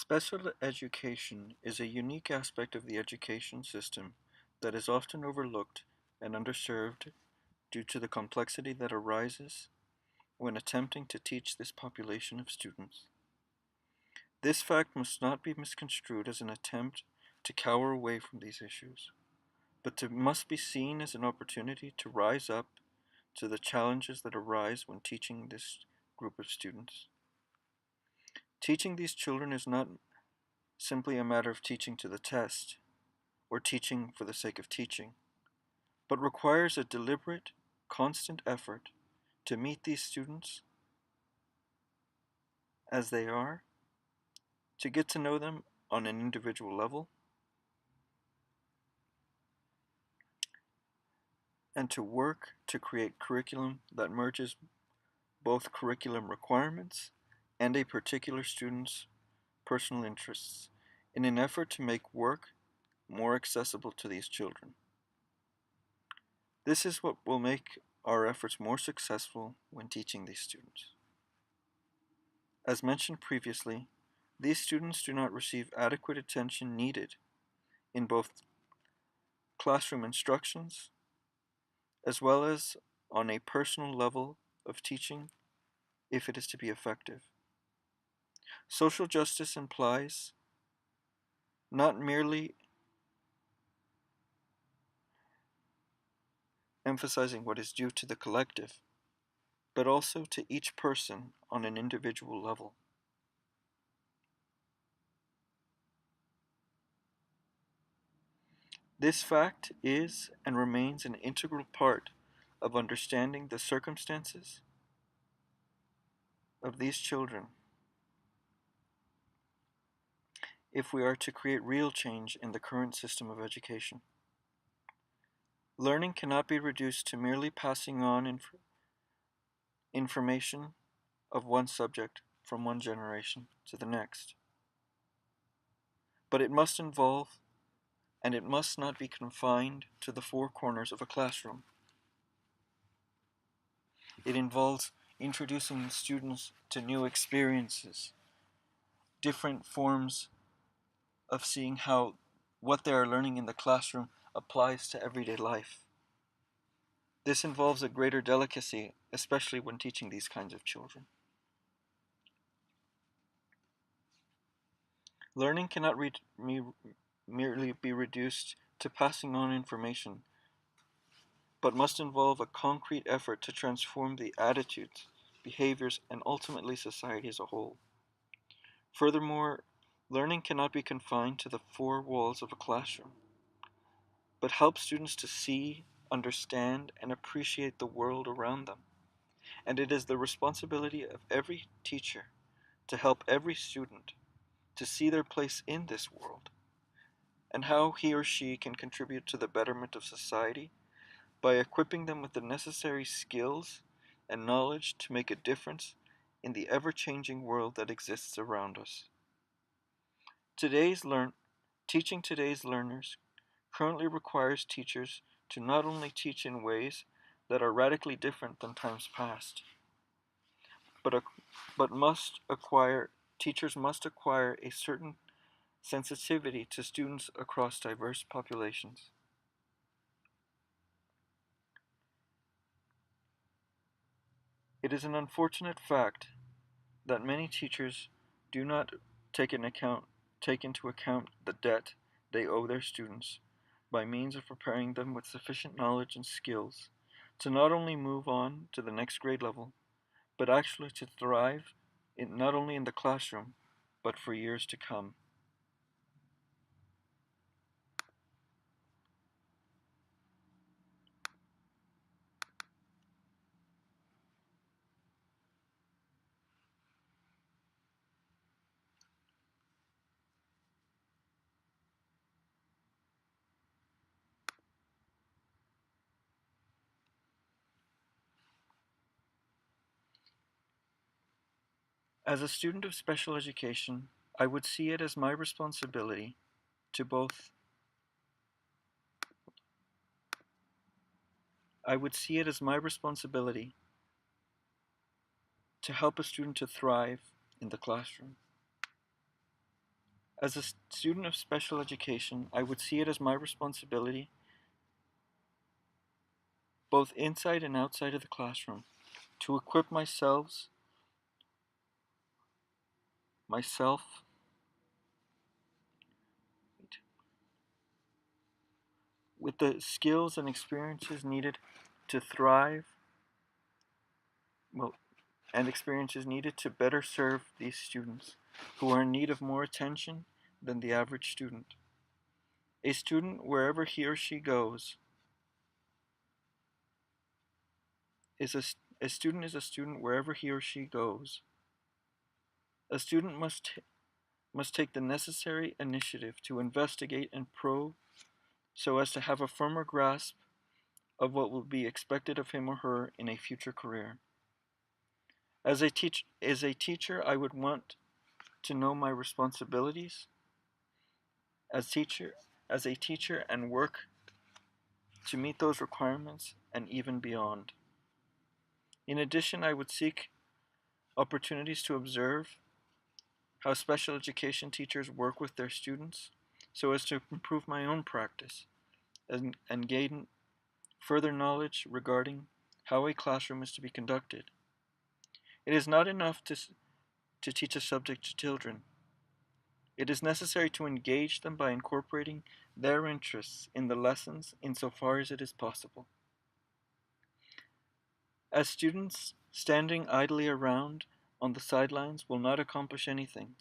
Special education is a unique aspect of the education system that is often overlooked and underserved due to the complexity that arises when attempting to teach this population of students. This fact must not be misconstrued as an attempt to cower away from these issues, but must be seen as an opportunity to rise up to the challenges that arise when teaching this group of students. Teaching these children is not simply a matter of teaching to the test or teaching for the sake of teaching, but requires a deliberate, constant effort to meet these students as they are, to get to know them on an individual level, and to work to create curriculum that merges both curriculum requirements and a particular student's personal interests in an effort to make work more accessible to these children. This is what will make our efforts more successful when teaching these students. As mentioned previously, these students do not receive adequate attention needed in both classroom instructions as well as on a personal level of teaching if it is to be effective. Social justice implies not merely emphasizing what is due to the collective, but also to each person on an individual level. This fact is and remains an integral part of understanding the circumstances of these children if we are to create real change in the current system of education. Learning cannot be reduced to merely passing on information of one subject from one generation to the next, but it must involve and it must not be confined to the four corners of a classroom. It involves introducing students to new experiences, different forms of seeing how what they are learning in the classroom applies to everyday life. This involves a greater delicacy, especially when teaching these kinds of children. Learning cannot merely be reduced to passing on information, but must involve a concrete effort to transform the attitudes, behaviors, and ultimately society as a whole. Furthermore, learning cannot be confined to the four walls of a classroom, but help students to see, understand, and appreciate the world around them. And it is the responsibility of every teacher to help every student to see their place in this world and how he or she can contribute to the betterment of society by equipping them with the necessary skills and knowledge to make a difference in the ever-changing world that exists around us. Today's Teaching today's learners currently requires teachers to not only teach in ways that are radically different than times past, but, but must acquire teachers must acquire a certain sensitivity to students across diverse populations. It is an unfortunate fact that many teachers do not take, take into account the debt they owe their students by means of preparing them with sufficient knowledge and skills to not only move on to the next grade level, but actually to thrive not only in the classroom, but for years to come. As a student of special education, I would see it as my responsibility to both I would see it as my responsibility to help a student to thrive in the classroom. As a student of special education, I would see it as my responsibility, both inside and outside of the classroom, to equip myself with the skills and experiences needed to thrive, well, and experiences needed to better serve these students who are in need of more attention than the average student. A student, wherever he or she goes, is a student is a student wherever he or she goes. A student must take the necessary initiative to investigate and probe so as to have a firmer grasp of what will be expected of him or her in a future career. As a teacher, I would want to know my responsibilities as teacher as a teacher and work to meet those requirements and even beyond. In addition, I would seek opportunities to observe how special education teachers work with their students so as to improve my own practice and gain further knowledge regarding how a classroom is to be conducted. It is not enough to teach a subject to children. It is necessary to engage them by incorporating their interests in the lessons insofar as it is possible. As students, standing idly around on the sidelines will not accomplish anything,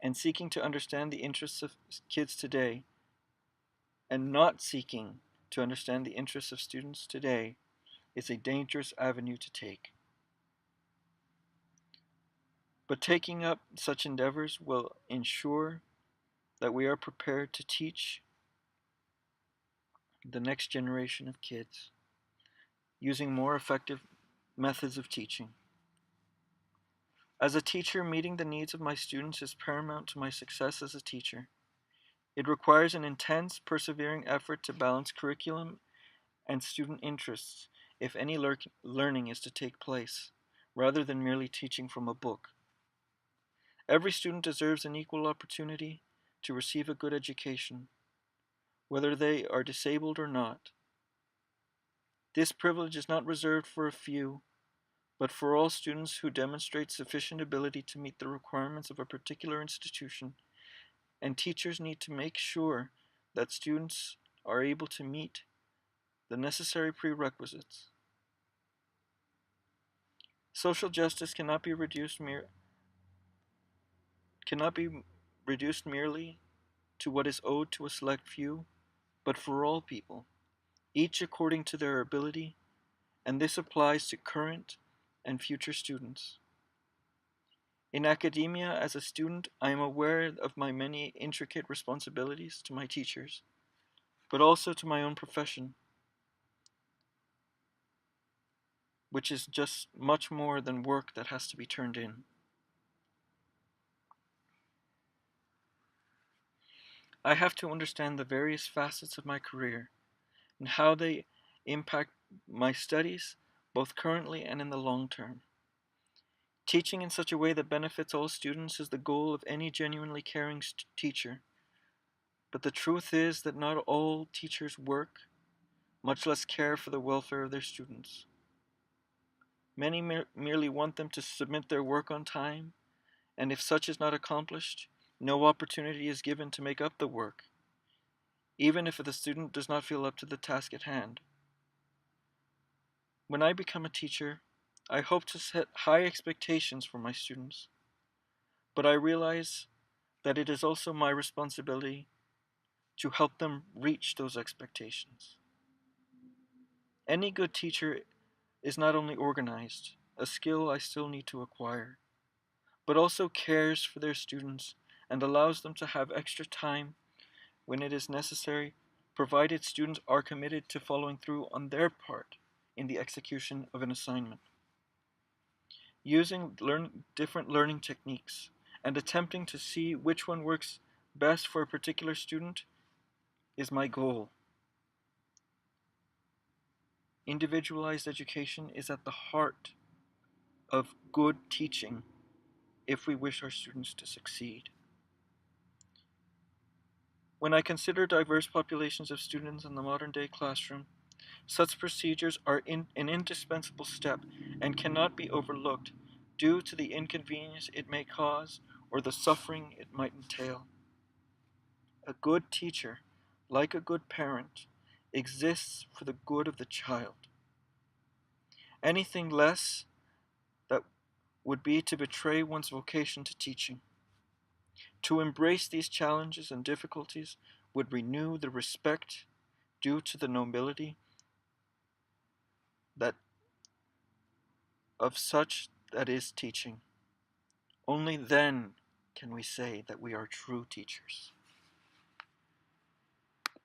and seeking to understand the interests of kids today and not seeking to understand the interests of students today is a dangerous avenue to take. But taking up such endeavors will ensure that we are prepared to teach the next generation of kids using more effective methods of teaching. As a teacher, meeting the needs of my students is paramount to my success as a teacher. It requires an intense, persevering effort to balance curriculum and student interests if any learning is to take place, rather than merely teaching from a book. Every student deserves an equal opportunity to receive a good education, whether they are disabled or not. This privilege is not reserved for a few, but for all students who demonstrate sufficient ability to meet the requirements of a particular institution, and teachers need to make sure that students are able to meet the necessary prerequisites. Social justice cannot be reduced merely to what is owed to a select few, but for all people, each according to their ability, and this applies to current and future students. In academia, as a student, I am aware of my many intricate responsibilities to my teachers, but also to my own profession, which is just much more than work that has to be turned in. I have to understand the various facets of my career and how they impact my studies, both currently and in the long term. Teaching in such a way that benefits all students is the goal of any genuinely caring teacher. But the truth is that not all teachers work, much less care for the welfare of their students. Many merely want them to submit their work on time, and if such is not accomplished, no opportunity is given to make up the work, even if the student does not feel up to the task at hand. When I become a teacher, I hope to set high expectations for my students, but I realize that it is also my responsibility to help them reach those expectations. Any good teacher is not only organized, a skill I still need to acquire, but also cares for their students and allows them to have extra time when it is necessary, provided students are committed to following through on their part in the execution of an assignment. Using different learning techniques and attempting to see which one works best for a particular student is my goal. Individualized education is at the heart of good teaching if we wish our students to succeed. When I consider diverse populations of students in the modern day classroom, such procedures are an indispensable step and cannot be overlooked due to the inconvenience it may cause or the suffering it might entail. A good teacher, like a good parent, exists for the good of the child. Anything less that would be to betray one's vocation to teaching. To embrace these challenges and difficulties would renew the respect due to the nobility that of such that is teaching. Only then can we say that we are true teachers.